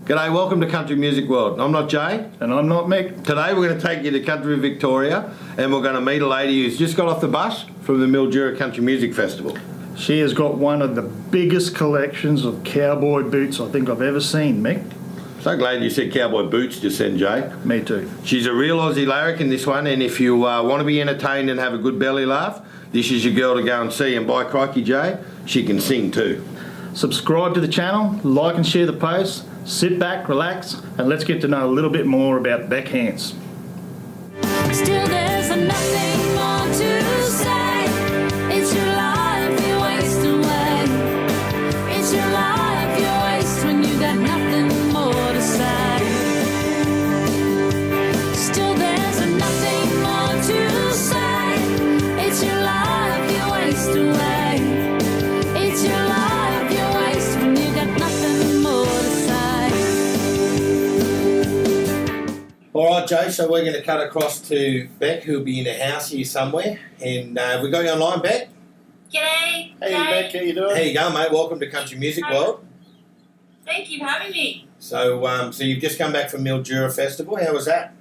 G'day, welcome to Country Music World. I'm not Jay. And I'm not Mick. Today we're going to take you to country Victoria and we're going to meet a lady who's just got off the bus from the Mildura Country Music Festival. She has got one of the biggest collections of cowboy boots I think I've ever seen, Mick. So glad you said cowboy boots just then, Jay. Me too. She's a real Aussie lyric in this one, and if you want to be entertained and have a good belly laugh, this is your girl to go and see. And by crikey, Jay, she can sing too. Subscribe to the channel, like and share the posts, sit back, relax, and let's get to know a little bit more about Bec Hance. Still there's nothing more to say. It's your life you waste away. It's your life you waste when you got nothing more to say. Still there's nothing more to say. It's your life you waste away. It's your life you waste when you got nothing more to say. All right, Jay, so we're going to cut across to Bec, who'll be in a house here somewhere. And we got you online, Bec? G'day. Hey Bec, how you doing? There you go, mate. Welcome to Country Music World. Thank you for having me. So you've just come back from Mildura Festival. How was that?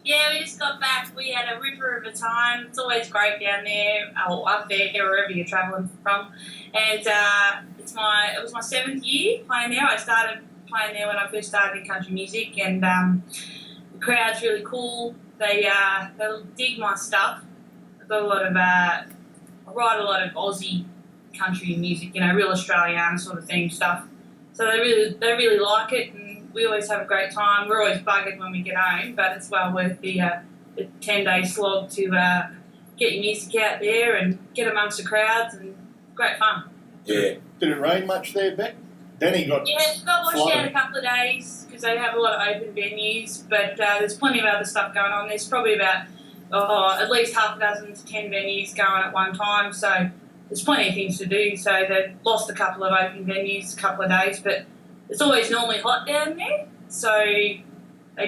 Yeah, we just got back. We had a ripper of a time. It's always great down there, or up there, wherever you're travelling from. And it was my 7th year playing there. I started playing there when I first started in country music, and the crowd's really cool. They dig my stuff. I've got a lot of I write a lot of Aussie country music, real Australiana sort of theme stuff. So they really like it, and we always have a great time. We're always buggered when we get home, but it's well worth the 10-day slog to get your music out there and get amongst the crowds, and great fun. Yeah. Did it rain much there, Bec? Danny got washed out a couple of days because they have a lot of open venues, but there's plenty of other stuff going on. There's probably about at least half a dozen to 10 venues going at one time, so there's plenty of things to do. So they've lost a couple of open venues a couple of days, but it's always normally hot down there, so they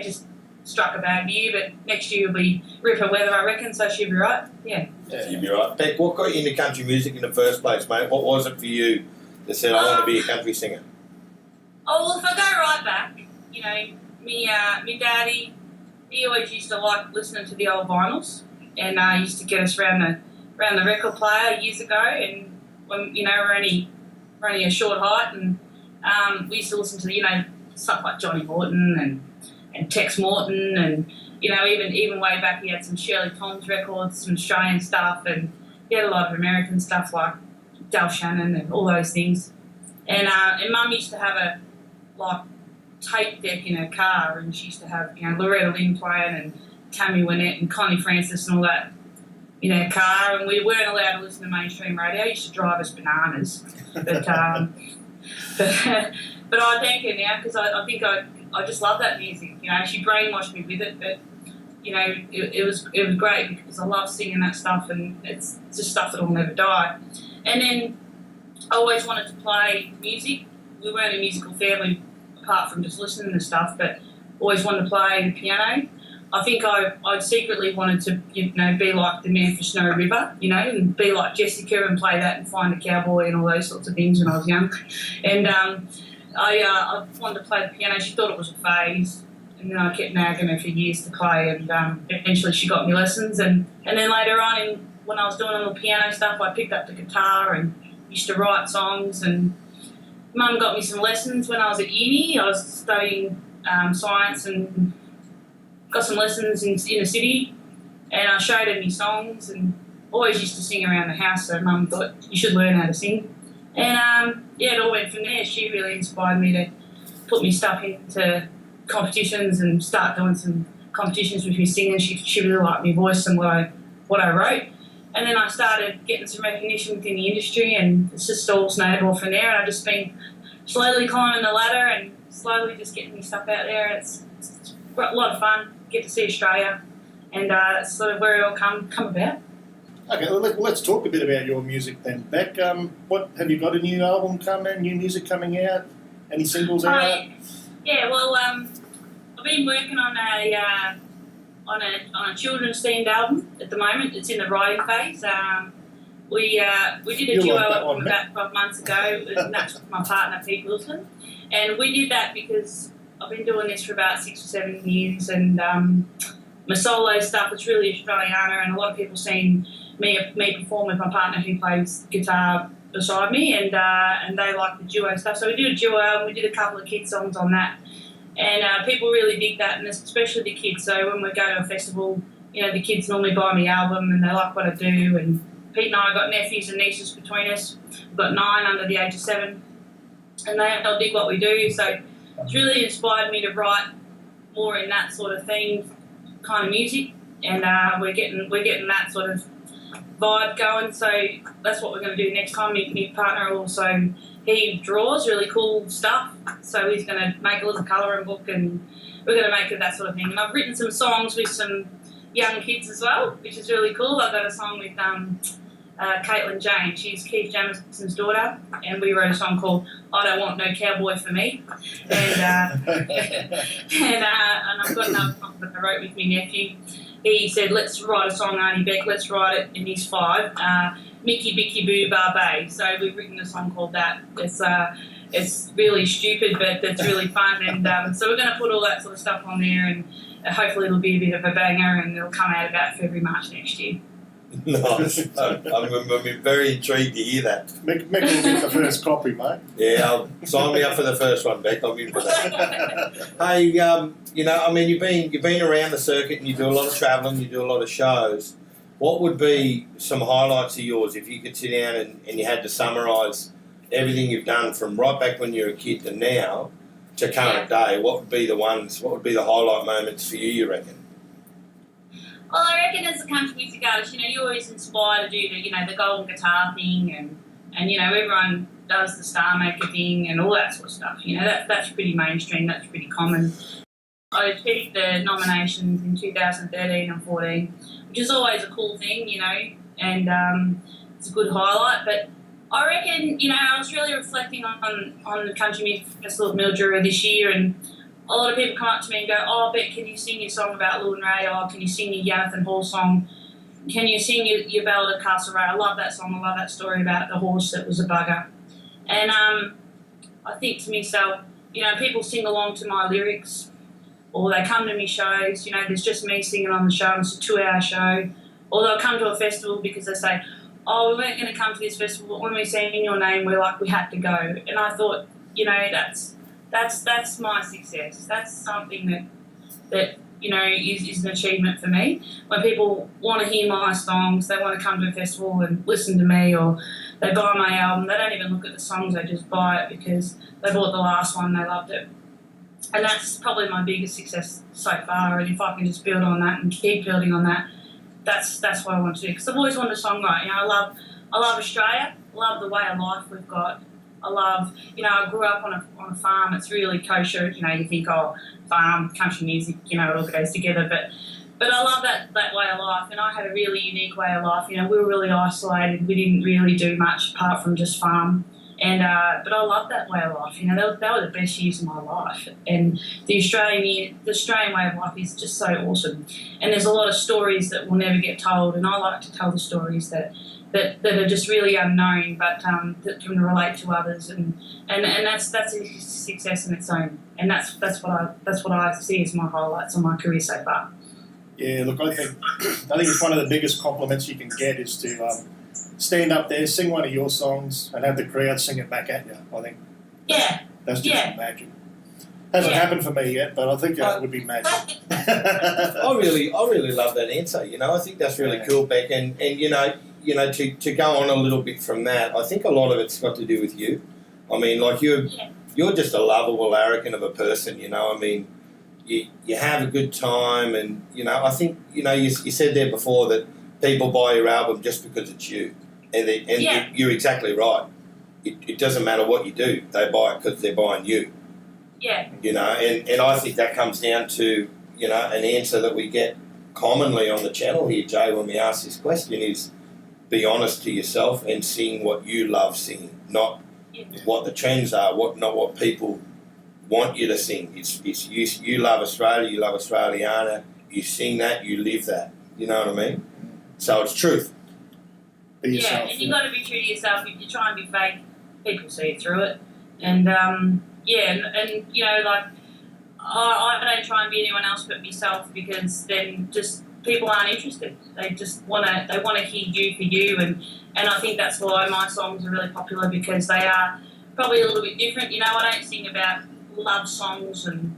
just struck a bad year, but next year will be ripper weather, I reckon, so she'll be right. Yeah, you'll be right. Bec, what got you into country music in the first place, mate? What was it for you that said, I want to be a country singer? Oh, well, if I go right back, me daddy, he always used to like listening to the old vinyls, and used to get us around the record player years ago, and when we're only a short height, and we used to listen to stuff like Johnny Morton and Tex Morton, and even way back he had some Shirley Tom's records, some Australian stuff, and he had a lot of American stuff like Del Shannon and all those things. And Mum used to have a tape deck in her car, and she used to have Loretta Lynn playing and Tammy Wynette and Connie Francis and all that in her car, and we weren't allowed to listen to mainstream radio. It used to drive us bananas. But I thank her now because I think I just love that music. She brainwashed me with it, but it was great because I love singing that stuff, and it's just stuff that will never die. And then I always wanted to play music. We weren't a musical family apart from just listening to stuff, but always wanted to play the piano. I think I secretly wanted to, be like the man for Snow River, and be like Jessica and play that and find a cowboy and all those sorts of things when I was young. And I wanted to play the piano. She thought it was a phase, and then I kept nagging her for years to play, and eventually she got me lessons. And then later on, when I was doing all the piano stuff, I picked up the guitar and used to write songs, and Mum got me some lessons when I was at uni. I was studying science and got some lessons in the city, and I showed her my songs and always used to sing around the house, so Mum thought you should learn how to sing. And it all went from there. She really inspired me to put me stuff into competitions and start doing some competitions with me singing. She really liked my voice and what I wrote. And then I started getting some recognition within the industry, and it's just all snowballed from there. And I've just been slowly climbing the ladder and slowly just getting my stuff out there. It's a lot of fun. Get to see Australia, and that's sort of where it all come about. Okay, well, let's talk a bit about your music then, Bec. What have you got a new album coming? New music coming out? Any singles out? Yeah, well, I've been working on a children's themed album at the moment. It's in the writing phase. We did a duo about 12 months ago, and that's with my partner Pete Wilson, and we did that because I've been doing this for about 6 or 7 years, and my solo stuff is really Australiana, and a lot of people seen me perform with my partner who plays guitar beside me, and they like the duo stuff. So we did a duo album, we did a couple of kids songs on that, and people really dig that, and especially the kids. So when we go to a festival, you know, the kids normally buy me album and they like what I do. And Pete and I have got nephews and nieces between us. We've got 9 under the age of 7, and they'll dig what we do. So it's really inspired me to write more in that sort of theme kind of music, and we're getting that sort of vibe going. So that's what we're going to do next time. My partner also, he draws really cool stuff, so he's going to make a little colouring book, and we're going to make it that sort of thing. And I've written some songs with some young kids as well, which is really cool. I've got a song with Caitlin Jane. She's Keith Jamison's daughter, and we wrote a song called "I Don't Want No Cowboy for Me." And and I've got another song that I wrote with my nephew. He said, "Let's write a song, Auntie Bec. Let's write it." And he's 5. Mickey Bicky Boo Barbe. So we've written a song called that. It's really stupid, but it's really fun. And so we're going to put all that sort of stuff on there, and hopefully it'll be a bit of a banger, and it'll come out about February, March next year. Nice. I'm very intrigued to hear that. Mick will get the first copy, mate. Yeah, sign me up for the first one, Bec. I'm in for that. Hey, you know, I mean, you've been around the circuit, and you do a lot of travelling, you do a lot of shows. What would be some highlights of yours if you could sit down and you had to summarise everything you've done from right back when you were a kid to now to current day? What would be the ones? What would be the highlight moments for you reckon? Well, I reckon as a country music artist, you know, you're always inspired to do the golden guitar thing, and you know, everyone does the Star Maker thing and all that sort of stuff. You know, that's pretty mainstream, that's pretty common. I achieved the nominations in 2013 and 14, which is always a cool thing, you know, and it's a good highlight. But I reckon, you know, I was really reflecting on the Country Music Festival of Mildura this year, and a lot of people come up to me and go, "Oh, Bec, can you sing your song about Lou and Ray? Oh, can you sing your Jonathan Hall song? Can you sing your ballad of Castle Ray? I love that song. I love that story about the horse that was a bugger." And I think to myself, you know, people sing along to my lyrics, or they come to me shows. You know, there's just me singing on the show, and it's a 2-hour show. Or they'll come to a festival because they say, "Oh, we weren't going to come to this festival, but when we sang your name, we're like, we had to go." And I thought, you know, that's my success. That's something that you know is an achievement for me. When people want to hear my songs, they want to come to a festival and listen to me, or they buy my album. They don't even look at the songs; they just buy it because they bought the last one, they loved it. And that's probably my biggest success so far. And if I can just build on that and keep building on that, that's what I want to do. Because I've always wanted to songwrite. You know, I love Australia. I love the way of life we've got. I love, you know, I grew up on a farm. It's really kosher. You know, you think, oh, farm, country music, you know, it all goes together. But I love that way of life, and I had a really unique way of life. You know, we were really isolated. We didn't really do much apart from just farm. And but I love that way of life. You know, they were the best years of my life. And the Australian way of life is just so awesome. And there's a lot of stories that will never get told, and I like to tell the stories that are just really unknown, but that can relate to others, and that's a success in its own, and that's what I see as my highlights of my career so far. Yeah, look, I think it's one of the biggest compliments you can get is to stand up there, sing one of your songs, and have the crowd sing it back at you. I think that's just magic. Hasn't happened for me yet, but I think it would be magic. I really love that answer. You know, I think that's really cool, Bec, and you know, to go on a little bit from that, I think a lot of it's got to do with you. I mean, like you're just a lovable arrogant of a person, you know. I mean, you have a good time, and you know, I think, you know, you said there before that people buy your album just because it's you, and you're exactly right. It doesn't matter what you do; they buy it because they're buying you. Yeah. You know, and I think that comes down to, you know, an answer that we get commonly on the channel here, Jay, when we ask this question is, be honest to yourself and sing what you love singing, not what the trends are, not what people want you to sing. It's you love Australia, you love Australiana, you sing that, you live that. You know what I mean? So it's truth. Be yourself. Yeah, and you've got to be true to yourself. If you try and be fake, people see through it. And and you know, like, I don't try and be anyone else but myself, because then just people aren't interested. They just want to hear you for you, and I think that's why my songs are really popular, because they are probably a little bit different. You know, I don't sing about love songs and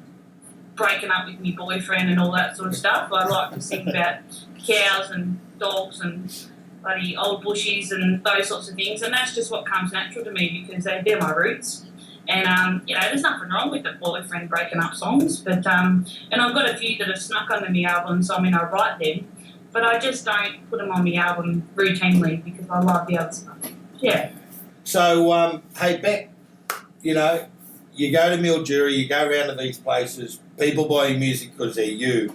breaking up with my boyfriend and all that sort of stuff. I like to sing about cows and dogs and bloody old bushies and those sorts of things, and that's just what comes natural to me, because they're my roots. And you know, there's nothing wrong with the boyfriend breaking up songs, but and I've got a few that have snuck onto my album, so I mean I write them, but I just don't put them on my album routinely, because I love the other stuff. Yeah. So hey Bec, you know, you go to Mildura, you go around to these places, people buy your music because they're you.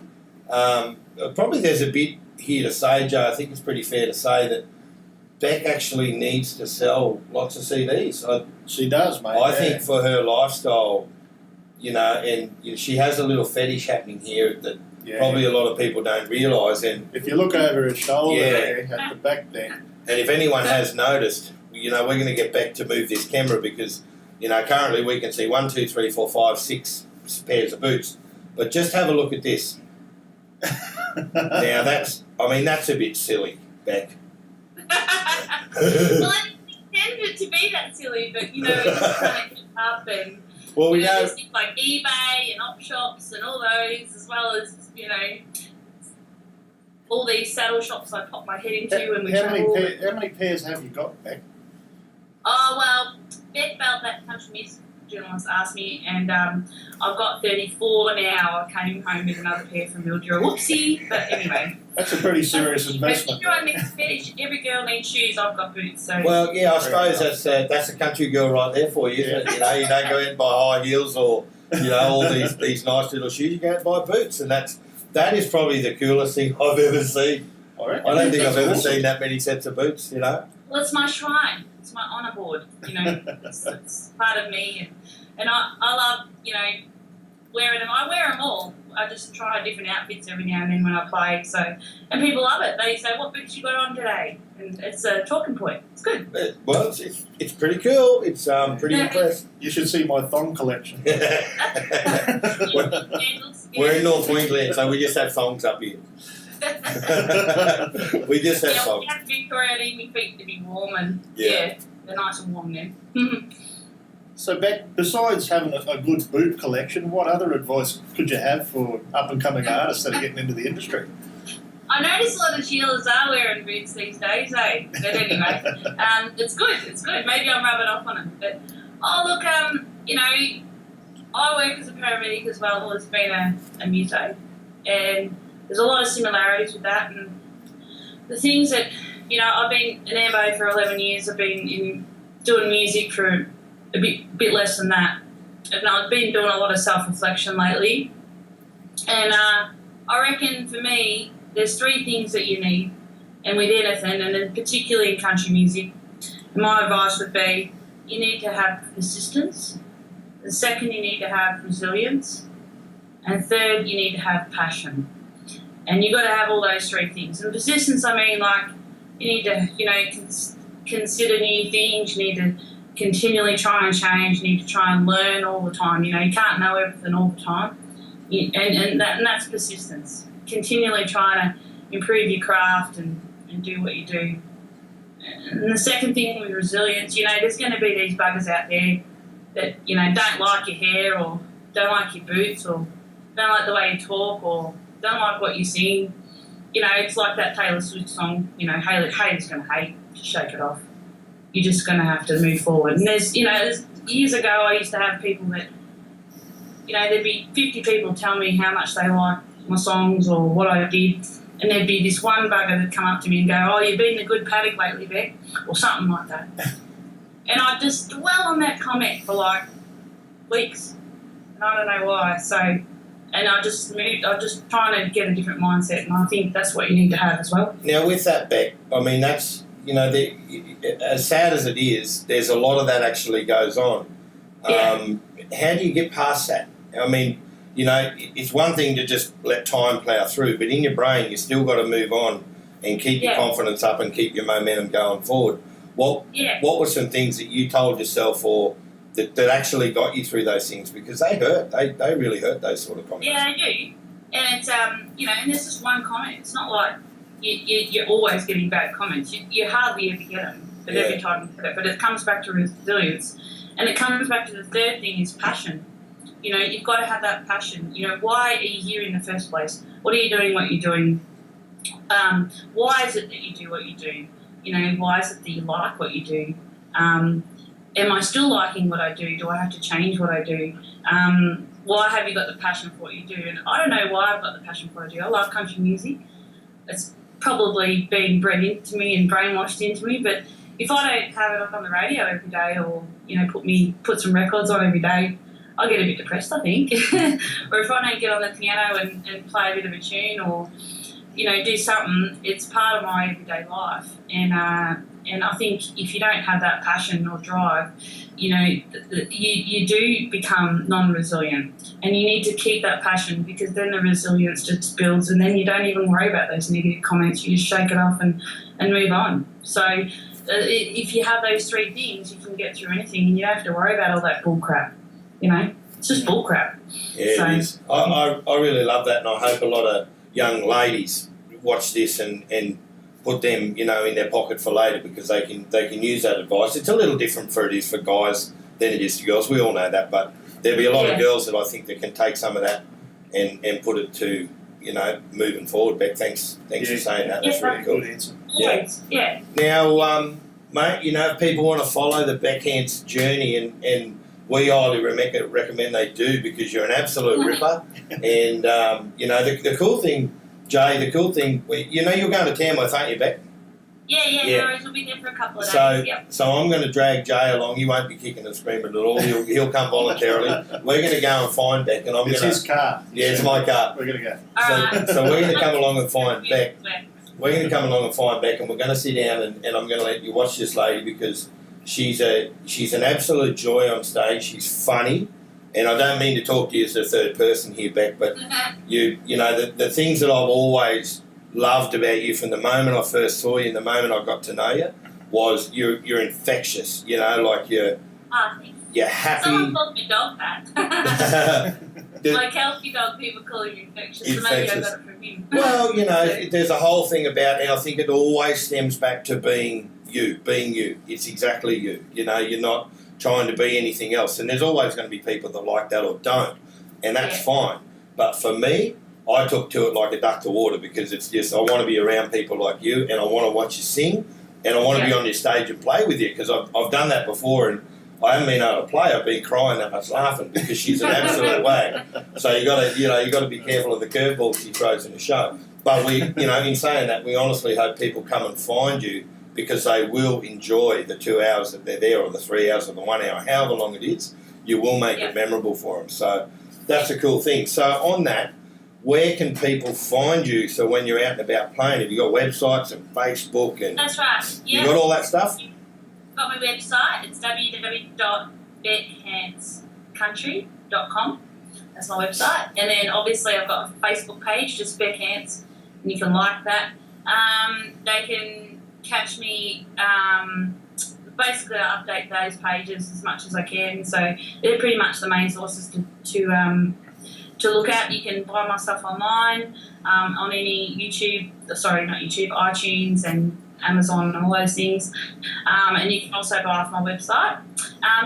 Probably there's a bit here to say, Joe. I think it's pretty fair to say that Bec actually needs to sell lots of CDs. She does, mate. I think for her lifestyle, you know, and you know, she has a little fetish happening here that probably a lot of people don't realise. And if you look over her shoulder there, at the back there. And if anyone has noticed, you know, we're going to get Bec to move this camera, because, you know, currently we can see 1, 2, 3, 4, 5, 6 pairs of boots. But just have a look at this. Now that's a bit silly, Bec. Well, I didn't intend it to be that silly, but you know, it just kind of kept up, and well, we know there's things like eBay and op shops and all those, as well as, you know, all these saddle shops I pop my head into when we travel. How many pairs have you got, Bec? Oh well, Beth Belt, that country music journalist, asked me, and I've got 34 now. I came home with another pair from Mildura. Whoopsie, but anyway. That's a pretty serious investment. But you know, fetish. Every girl needs shoes. I've got boots. So. Well, yeah, I suppose that's a country girl right there for you, isn't it? You know, you don't go out and buy high heels or, you know, all these nice little shoes. You go out and buy boots, and that is probably the coolest thing I've ever seen. I don't think I've ever seen that many sets of boots, you know. Well, it's my shrine. It's my honour board. You know, it's part of me, and I love, you know, wearing them. I wear them all. I just try different outfits every now and then when I play. So, and people love it. They say, "What boots you got on today?" And it's a talking point. It's good. Well, it's pretty cool. It's pretty impressive. You should see my thong collection. We're in North Queensland, so we just have thongs up here. We just have thongs. We have Victoria. I need my feet to be warm, and they're nice and warm then. So, Bec, besides having a good boot collection, what other advice could you have for up-and-coming artists that are getting into the industry? I notice a lot of Sheilas are wearing boots these days, eh? But anyway, it's good. It's good. Maybe I'm rubbing off on it. But, you know, I work as a paramedic as well as being a muso, and there's a lot of similarities with that. And the things that, you know, I've been an MBA for 11 years. I've been doing music for a bit less than that. And I've been doing a lot of self-reflection lately. And I reckon for me, there's 3 things that you need, and with anything, and particularly in country music, my advice would be you need to have persistence. The second, you need to have resilience. And third, you need to have passion. And you've got to have all those 3 things. And persistence, I mean, like, you need to, you know, consider new things. You need to continually try and change. You need to try and learn all the time. You know, you can't know everything all the time. And that's persistence. Continually trying to improve your craft and do what you do. And the second thing with resilience, you know, there's going to be these buggers out there that, you know, don't like your hair or don't like your boots or don't like the way you talk or don't like what you sing. You know, it's like that Taylor Swift song, you know, haters going to hate, just shake it off. You're just going to have to move forward. And there's years ago I used to have people that, you know, there'd be 50 people tell me how much they like my songs or what I did, and there'd be this one bugger that'd come up to me and go, "Oh, you've been a good paddock lately, Bec," or something like that. And I'd just dwell on that comment for like weeks, and I don't know why. So, and I just trying to get a different mindset, and I think that's what you need to have as well. Now, with that, Bec, I mean, that's, you know, as sad as it is, there's a lot of that actually goes on. Yeah. How do you get past that? I mean, you know, it's one thing to just let time plough through, but in your brain, you still got to move on and keep your confidence up and keep your momentum going forward. What were some things that you told yourself or that actually got you through those things, because they hurt. They really hurt, those sort of comments. Yeah, they do. And it's and this is one comment. It's not like you're always getting bad comments. You hardly ever get them, but every time you get it. But it comes back to resilience, and it comes back to the third thing is passion. You've got to have that passion. Why are you here in the first place? What are you doing? What you're doing? Why is it that you do what you do? Why is it that you like what you do? Am I still liking what I do? Do I have to change what I do? Why have you got the passion for what you do? And I don't know why I've got the passion for what I do. I love country music. It's probably been bred into me and brainwashed into me, but if I don't have it up on the radio every day, or put some records on every day, I get a bit depressed, I think. Or if I don't get on the piano and play a bit of a tune, or do something, it's part of my everyday life. And I think if you don't have that passion or drive, you do become non-resilient, and you need to keep that passion, because then the resilience just builds, and then you don't even worry about those negative comments. You just shake it off and move on. So if you have those three things, you can get through anything, and you don't have to worry about all that bull crap. It's just bull crap. Yeah, it is. I really love that, and I hope a lot of young ladies watch this and put them, in their pocket for later, because they can use that advice. It's a little different for guys than it is to girls. We all know that, but there'll be a lot of girls that I think that can take some of that and put it to, moving forward. Bec, thanks for saying that. That's really cool. Good answer. Yeah. Now, mate, if people want to follow the Bec Hance journey, and we highly recommend they do, because you're an absolute ripper. And, the cool thing, Jay, you're going to Tamworth, aren't you, Bec? Yeah. We'll be there for a couple of days. So I'm going to drag Jay along. He won't be kicking and screaming at all. He'll come voluntarily. We're going to go and find Bec, and It's his car. Yeah, it's my car. We're going to go. So we're going to come along and find Bec. We're going to come along and find Bec, and we're going to sit down, and I'm going to let you watch this lady, because she's an absolute joy on stage. She's funny. And I don't mean to talk to you as a third person here, Bec, but the things that I've always loved about you from the moment I first saw you and the moment I got to know you was you're infectious. You're happy. Someone called me dog that. Like healthy dog, people call you infectious. So maybe I got it from him. Well, there's a whole thing about, and I think it always stems back to being you. It's exactly you. You're not trying to be anything else, and there's always going to be people that like that or don't, and that's fine. But for me, I took to it like a duck to water, because it's just, I want to be around people like you, and I want to watch you sing, and I want to be on your stage and play with you, because I've done that before, and I haven't been able to play. I've been crying that much laughing, because she's an absolute wag. So you got to be careful of the curveballs she throws in the show. But we, in saying that, we honestly hope people come and find you, because they will enjoy the 2 hours that they're there, or the 3 hours, or the 1 hour, however long it is. You will make it memorable for them. So that's a cool thing. So on that, where can people find you? So when you're out and about playing, have you got websites and Facebook and? That's right. You got all that stuff? Got my website. It's www.bechancecountry.com. That's my website. And then obviously I've got a Facebook page, just Bec Hance, and you can like that. They can catch me. Basically, I update those pages as much as I can. So they're pretty much the main sources to look at. You can buy my stuff online on any iTunes and Amazon and all those things. And you can also buy off my website.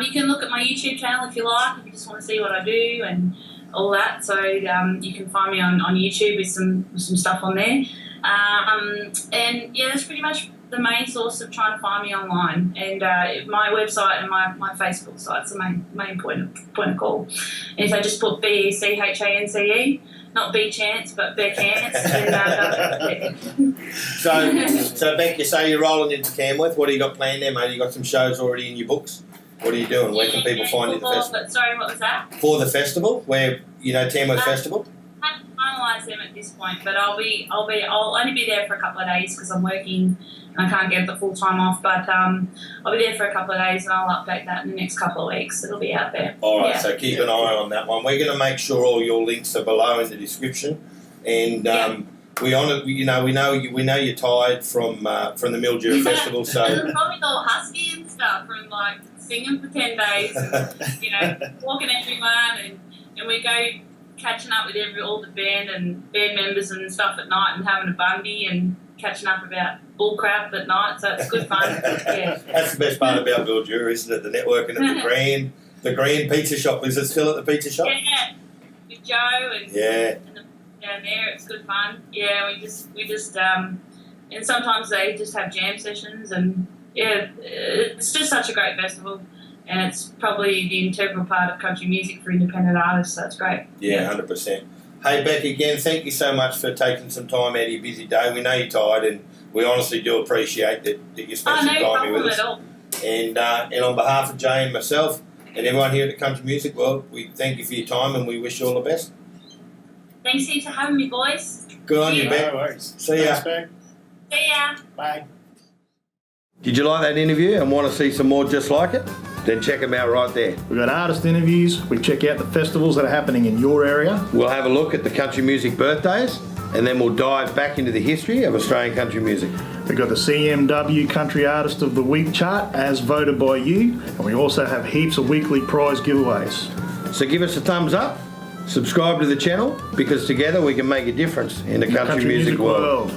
You can look at my YouTube channel if you like, if you just want to see what I do and all that. So you can find me on YouTube with some stuff on there. And yeah, that's pretty much the main source of trying to find me online, and my website and my Facebook site's the main point of call. And if I just put BECHANCE, not B Chance, but Bec Hance, So Bec, you say you're rolling into Tamworth. What do you got planned there, mate? You got some shows already in your books? What are you doing? Where can people find you at the festival? Sorry, what was that? For the festival, where Tamworth Festival. I haven't finalised them at this point, but I'll only be there for a couple of days because I'm working and I can't get the full time off. But I'll be there for a couple of days and I'll update that in the next couple of weeks. It'll be out there. All right, so keep an eye on that one. We're going to make sure all your links are below in the description, and we know you're tired from the Mildura Festival, so I'm probably all husky and stuff from like singing for 10 days, and, you know, walking everyone, and we go catching up with all the band and band members and stuff at night and having a bundy and catching up about bull crap at night, so it's good fun. Yeah. That's the best part about Mildura, isn't it? The networking at the Grand Pizza Shop. Is it still at the pizza shop? Yeah, with Joe and down there, it's good fun. Yeah, we just and sometimes they just have jam sessions, and yeah, it's just such a great festival, and it's probably the integral part of country music for independent artists, so it's great. Yeah, 100%. Hey, Bec, again, thank you so much for taking some time out of your busy day. We know you're tired, and we honestly do appreciate that you spent some time here with us. At all. And on behalf of Jay and myself and everyone here at the Country Music World, we thank you for your time and we wish you all the best. Thanks heaps for having me, boys. Good on you, No Bec. worries. See ya. Thanks, Bec. See ya. Bye. Did you like that interview and want to see some more just like it? Then check them out right there. We've got artist interviews, we check out the festivals that are happening in your area. We'll have a look at the country music birthdays, and then we'll dive back into the history of Australian country music. We've got the CMW Country Artist of the Week chart as voted by you, and we also have heaps of weekly prize giveaways. So give us a thumbs up, subscribe to the channel, because together we can make a difference in the country music world.